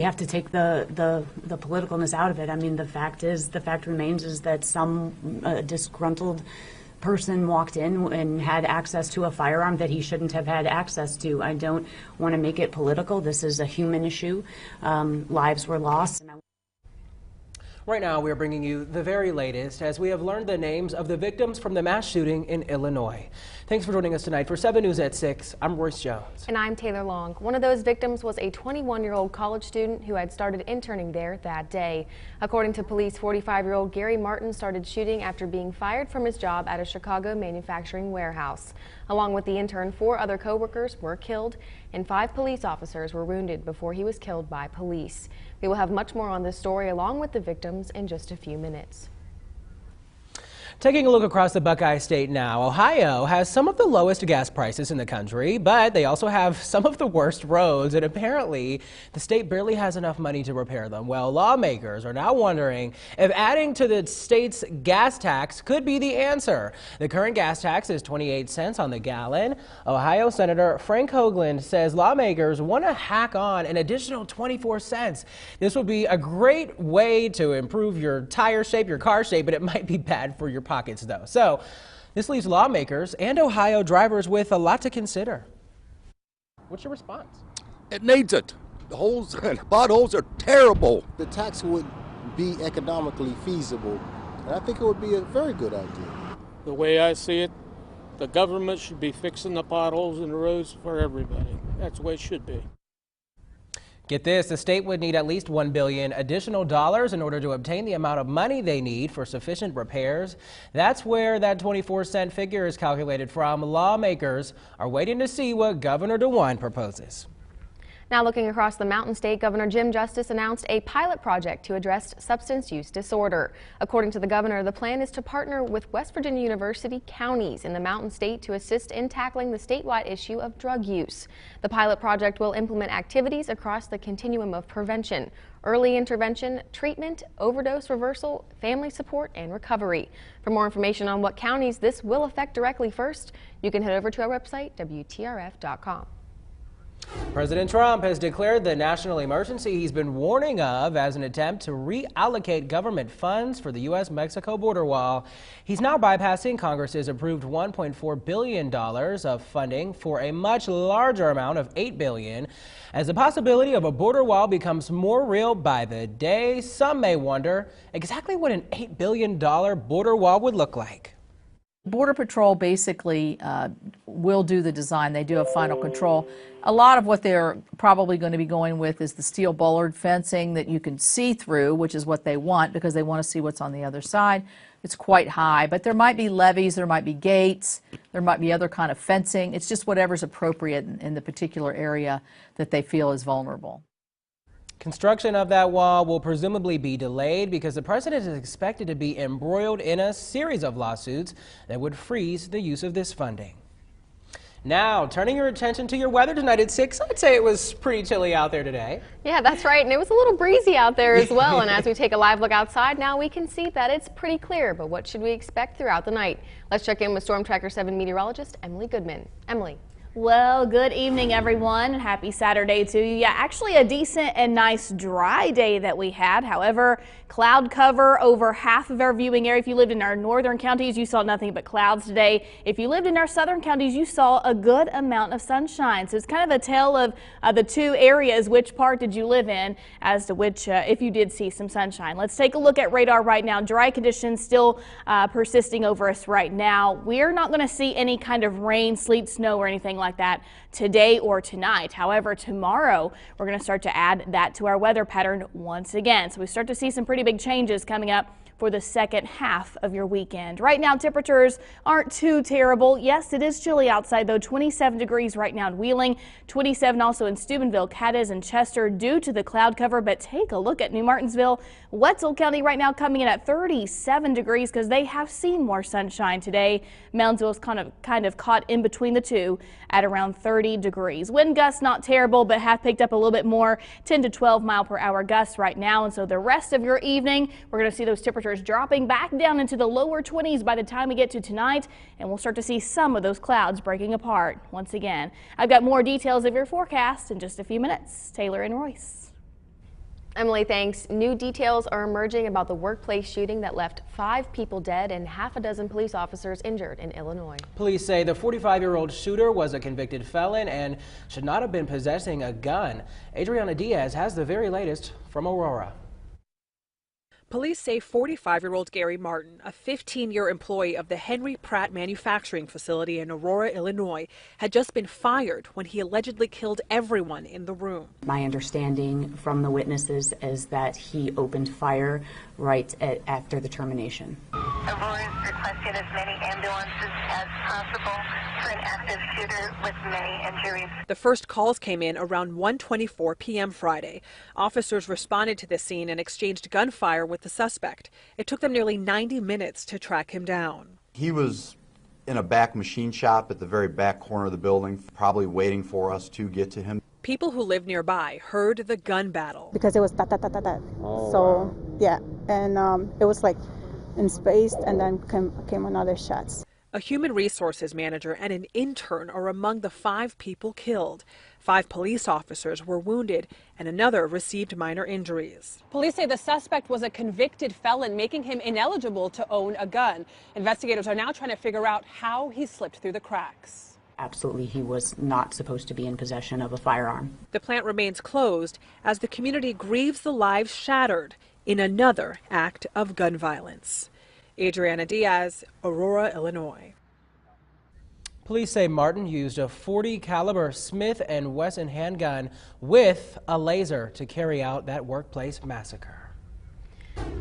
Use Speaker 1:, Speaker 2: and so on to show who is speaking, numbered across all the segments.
Speaker 1: You have to take the politicalness out of it. I mean, the fact remains is that some disgruntled person walked in and had access to a firearm that he shouldn't have had access to. I don't want to make it political. This is a human issue. Lives were lost.
Speaker 2: Right now, we are bringing you the very latest as we have learned the names of the victims from the mass shooting in Illinois. Thanks for joining us tonight. For 7 News at 6, I'm Royce Jones.
Speaker 3: And I'm Taylor Long. One of those victims was a 21-year-old college student who had started interning there that day. According to police, 45-year-old Gary Martin started shooting after being fired from his job at a Chicago manufacturing warehouse. Along with the intern, 4 other co-workers were killed and 5 police officers were wounded before he was killed by police. We will have much more on this story along with the victims in just a few minutes.
Speaker 2: Taking a look across the Buckeye State now, Ohio has some of the lowest gas prices in the country, but they also have some of the worst roads, and apparently the state barely has enough money to repair them. Well, lawmakers are now wondering if adding to the state's gas tax could be the answer. The current gas tax is 28 cents on the gallon. Ohio Senator Frank Hoagland says lawmakers want to hack on an additional 24 cents. This would be a great way to improve your tire shape, your car shape, but it might be bad for your pockets though. So this leaves lawmakers and Ohio drivers with a lot to consider. What's your response?
Speaker 4: It needs it. The holes, potholes are terrible.
Speaker 5: The tax would be economically feasible, and I think it would be a very good idea.
Speaker 6: The way I see it, the government should be fixing the potholes in the roads for everybody. That's the way it should be.
Speaker 2: Get this, the state would need at least $1 billion additional dollars in order to obtain the amount of money they need for sufficient repairs. That's where that 24-cent figure is calculated from. Lawmakers are waiting to see what Governor DeWine proposes.
Speaker 3: Now looking across the Mountain State, Governor Jim Justice announced a pilot project to address substance use disorder. According to the governor, the plan is to partner with West Virginia University counties in the Mountain State to assist in tackling the statewide issue of drug use. The pilot project will implement activities across the continuum of prevention, early intervention, treatment, overdose reversal, family support, and recovery. For more information on what counties this will affect directly first, you can head over to our website, WTRF.com.
Speaker 2: President Trump has declared the national emergency he's been warning of as an attempt to reallocate government funds for the U.S.-Mexico border wall. He's now bypassing Congress's approved $1.4 billion of funding for a much larger amount of $8 billion. As the possibility of a border wall becomes more real by the day, some may wonder exactly what an $8 billion border wall would look like.
Speaker 7: Border Patrol basically will do the design. They do have final control. A lot of what they're probably going to be going with is the steel bollard fencing that you can see through, which is what they want because they want to see what's on the other side. It's quite high, but there might be levees, there might be gates, there might be other kind of fencing. It's just whatever's appropriate in the particular area that they feel is vulnerable.
Speaker 2: Construction of that wall will presumably be delayed because the president is expected to be embroiled in a series of lawsuits that would freeze the use of this funding. Now, turning your attention to your weather tonight at 6, I'd say it was pretty chilly out there today.
Speaker 3: Yeah, that's right, and it was a little breezy out there as well. And as we take a live look outside, now we can see that it's pretty clear. But what should we expect throughout the night? Let's check in with Storm Tracker 7 meteorologist Emily Goodman. Emily.
Speaker 8: Well, good evening, everyone. Happy Saturday to you. Yeah, actually a decent and nice dry day that we had. However, cloud cover over half of our viewing area. If you lived in our northern counties, you saw nothing but clouds today. If you lived in our southern counties, you saw a good amount of sunshine. So it's kind of a tale of the two areas. Which part did you live in as to which, if you did see some sunshine? Let's take a look at radar right now. Dry conditions still persisting over us right now. We're not going to see any kind of rain, sleet, snow, or anything like that today or tonight. However, tomorrow we're going to start to add that to our weather pattern once again. So we start to see some pretty big changes coming up for the second half of your weekend. Right now, temperatures aren't too terrible. Yes, it is chilly outside, though. 27 degrees right now in Wheeling, 27 also in Steubenville, Cadiz, and Chester due to the cloud cover. But take a look at New Martinsville, Wetzel County right now coming in at 37 degrees because they have seen more sunshine today. Moundsville's kind of caught in between the two at around 30 degrees. Wind gusts not terrible, but have picked up a little bit more, 10 to 12 mile per hour gusts right now. And so the rest of your evening, we're going to see those temperatures dropping back down into the lower 20s by the time we get to tonight, and we'll start to see some of those clouds breaking apart once again. I've got more details of your forecast in just a few minutes. Taylor and Royce.
Speaker 3: Emily, thanks. New details are emerging about the workplace shooting that left 5 people dead and half a dozen police officers injured in Illinois.
Speaker 2: Police say the 45-year-old shooter was a convicted felon and should not have been possessing a gun. Adriana Diaz has the very latest from Aurora.
Speaker 9: Police say 45-year-old Gary Martin, a 15-year employee of the Henry Pratt manufacturing facility in Aurora, Illinois, had just been fired when he allegedly killed everyone in the room.
Speaker 1: My understanding from the witnesses is that he opened fire right after the termination.
Speaker 10: Aurora is requesting as many ambulances as possible for an active shooter with many injuries.
Speaker 9: The first calls came in around 1:24 p.m. Friday. Officers responded to the scene and exchanged gunfire with the suspect. It took them nearly 90 minutes to track him down.
Speaker 11: He was in a back machine shop at the very back corner of the building, probably waiting for us to get to him.
Speaker 9: People who live nearby heard the gun battle.
Speaker 12: Because it was ta-ta-ta-ta-ta. So, yeah, and it was like in space, and then came another shots.
Speaker 9: A human resources manager and an intern are among the 5 people killed. 5 police officers were wounded and another received minor injuries.
Speaker 13: Police say the suspect was a convicted felon, making him ineligible to own a gun. Investigators are now trying to figure out how he slipped through the cracks.
Speaker 1: Absolutely, he was not supposed to be in possession of a firearm.
Speaker 9: The plant remains closed as the community grieves the lives shattered in another act of gun violence. Adriana Diaz, Aurora, Illinois.
Speaker 2: Police say Martin used a .40 caliber Smith & Wesson handgun with a laser to carry out that workplace massacre.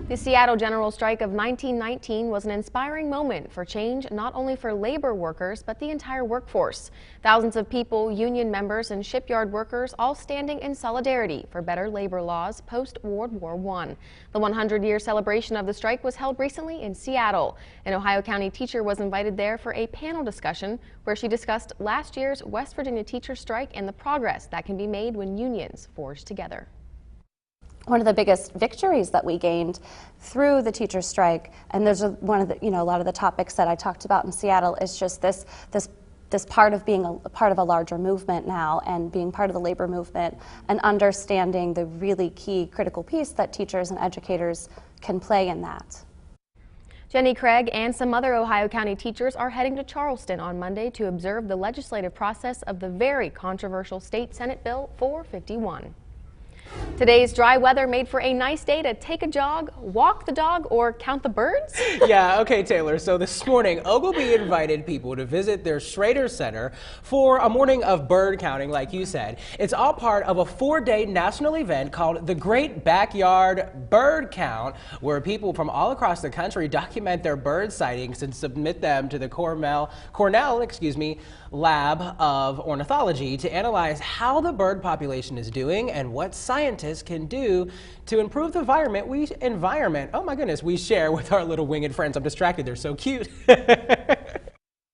Speaker 3: The Seattle General Strike of 1919 was an inspiring moment for change, not only for labor workers, but the entire workforce. Thousands of people, union members, and shipyard workers all standing in solidarity for better labor laws post-World War I. The 100-year celebration of the strike was held recently in Seattle. An Ohio County teacher was invited there for a panel discussion where she discussed last year's West Virginia teacher strike and the progress that can be made when unions forge together.
Speaker 14: One of the biggest victories that we gained through the teacher strike, and there's one of the, a lot of the topics that I talked about in Seattle, is just this part of being a part of a larger movement now, and being part of the labor movement, and understanding the really key critical piece that teachers and educators can play in that.
Speaker 3: Jenny Craig and some other Ohio County teachers are heading to Charleston on Monday to observe the legislative process of the very controversial State Senate Bill 451. Today's dry weather made for a nice day to take a jog, walk the dog, or count the birds?
Speaker 2: Yeah, okay, Taylor. So this morning, Ogilvie invited people to visit their Schrader Center for a morning of bird counting, like you said. It's all part of a 4-day national event called the Great Backyard Bird Count, where people from all across the country document their bird sightings and submit them to the Cornell Lab of Ornithology to analyze how the bird population is doing and what scientists can do to improve the environment we share with our little winged friends. I'm distracted, they're so cute.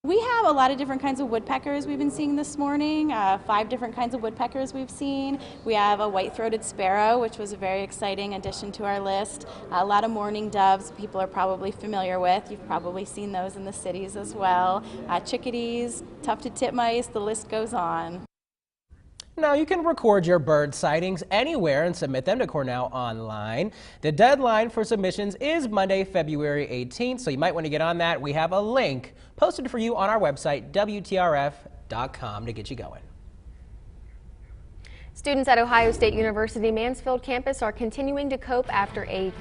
Speaker 15: We have a lot of different kinds of woodpeckers we've been seeing this morning, 5 different kinds of woodpeckers we've seen. We have a white-throated sparrow, which was a very exciting addition to our list. A lot of mourning doves people are probably familiar with. You've probably seen those in the cities as well. Chickadees, tufted titmice, the list goes on.
Speaker 2: Now, you can record your bird sightings anywhere and submit them to Cornell online. The deadline for submissions is Monday, February 18th, so you might want to get on that. We have a link posted for you on our website, WTRF.com, to get you going.
Speaker 3: Students at Ohio State University Mansfield campus are continuing to cope after a